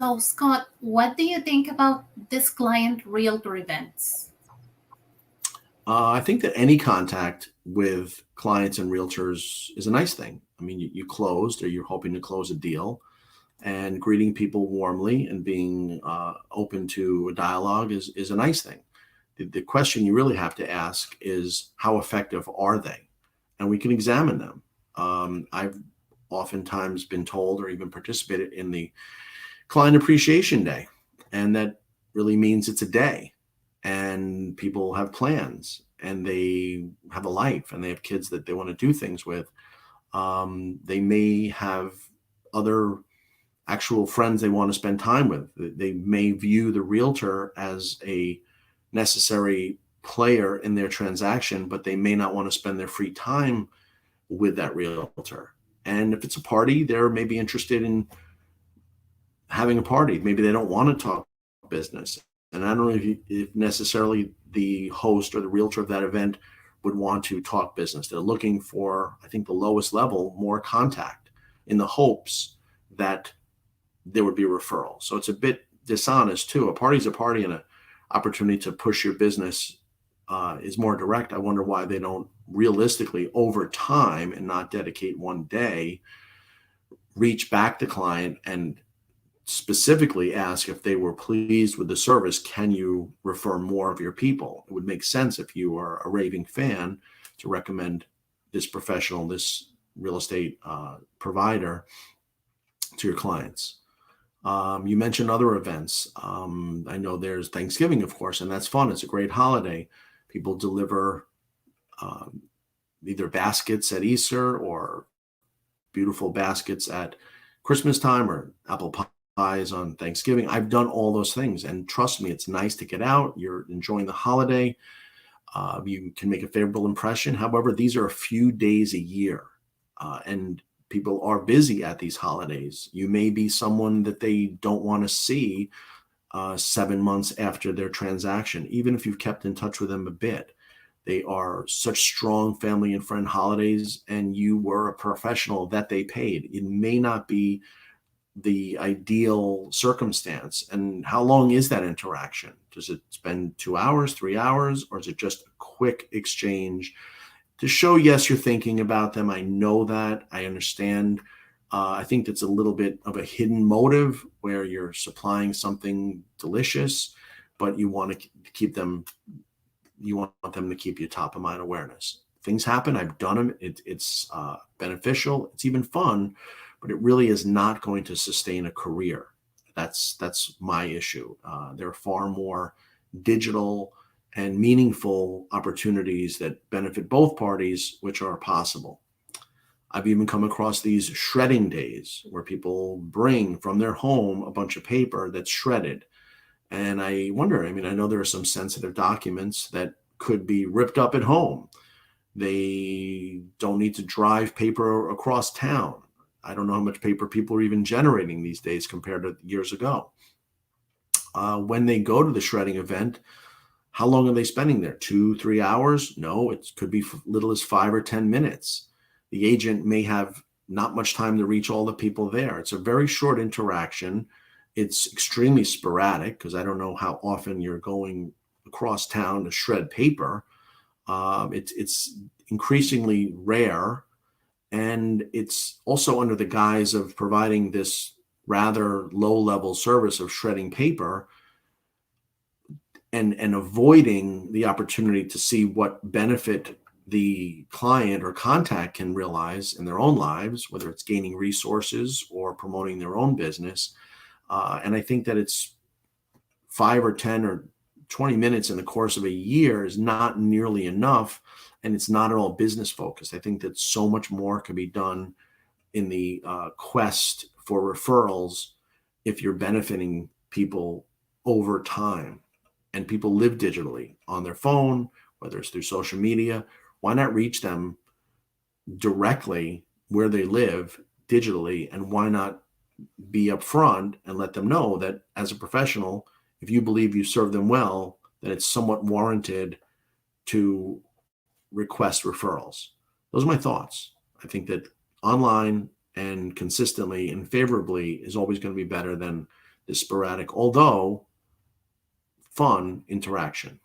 So, Scott, what do you think about this client realtor events? I think that any contact with clients and realtors is a nice thing. I mean, you closed or you're hoping to close a deal, and greeting people warmly and being open to a dialogue is a nice thing. The question you really have to ask is how effective are they? And we can examine them. I've oftentimes been told or even participated in the Client Appreciation Day, and that really means it's a day, and people have plans and they have a life and they have kids that they want to do things with. They may have other actual friends they want to spend time with. They may view the realtor as a necessary player in their transaction, but they may not want to spend their free time with that realtor. And if it's a party, they're maybe interested in having a party. Maybe they don't want to talk business. And I don't know if necessarily the host or the realtor of that event would want to talk business. They're looking for, I think, the lowest level, more contact in the hopes that there would be a referral. So it's a bit dishonest too. A party's a party, and an opportunity to push your business is more direct. I wonder why they don't realistically over time and not dedicate one day reach back to client and specifically ask if they were pleased with the service. Can you refer more of your people? It would make sense if you are a raving fan to recommend this professional, this real estate provider to your clients. You mentioned other events. I know there's Thanksgiving, of course, and that's fun. It's a great holiday. People deliver um, either baskets at Easter or beautiful baskets at Christmas time or apple pies on Thanksgiving. I've done all those things. And trust me, it's nice to get out. You're enjoying the holiday. You can make a favorable impression. However, these are a few days a year. And people are busy at these holidays. You may be someone that they don't want to see 7 months after their transaction, even if you've kept in touch with them a bit. They are such strong family and friend holidays, and you were a professional that they paid. It may not be the ideal circumstance. And how long is that interaction? Does it spend 2 hours, 3 hours, or is it just a quick exchange to show, yes, you're thinking about them? I know that. I understand. I think that's a little bit of a hidden motive where you're supplying something delicious, but you want to keep them, you want them to keep you top of mind awareness. Things happen. I've done them. It's beneficial. It's even fun, but it really is not going to sustain a career. That's my issue. There are far more digital and meaningful opportunities that benefit both parties, which are possible. I've even come across these shredding days where people bring from their home a bunch of paper that's shredded. And I wonder, I mean, I know there are some sensitive documents that could be ripped up at home. They don't need to drive paper across town. I don't know how much paper people are even generating these days compared to years ago. When they go to the shredding event, how long are they spending there? 2, 3 hours? No, it could be little as 5 or 10 minutes. The agent may have not much time to reach all the people there. It's a very short interaction. It's extremely sporadic because I don't know how often you're going across town to shred paper. It's increasingly rare, and it's also under the guise of providing this rather low level service of shredding paper and avoiding the opportunity to see what benefit the client or contact can realize in their own lives, whether it's gaining resources or promoting their own business. And I think that it's 5 or 10 or 20 minutes in the course of a year is not nearly enough, and it's not at all business focused. I think that so much more can be done in the quest for referrals if you're benefiting people over time. And people live digitally on their phone, whether it's through social media. Why not reach them directly where they live digitally? And why not be upfront and let them know that as a professional, if you believe you serve them well, then it's somewhat warranted to request referrals. Those are my thoughts. I think that online and consistently and favorably is always going to be better than this sporadic, although fun interaction.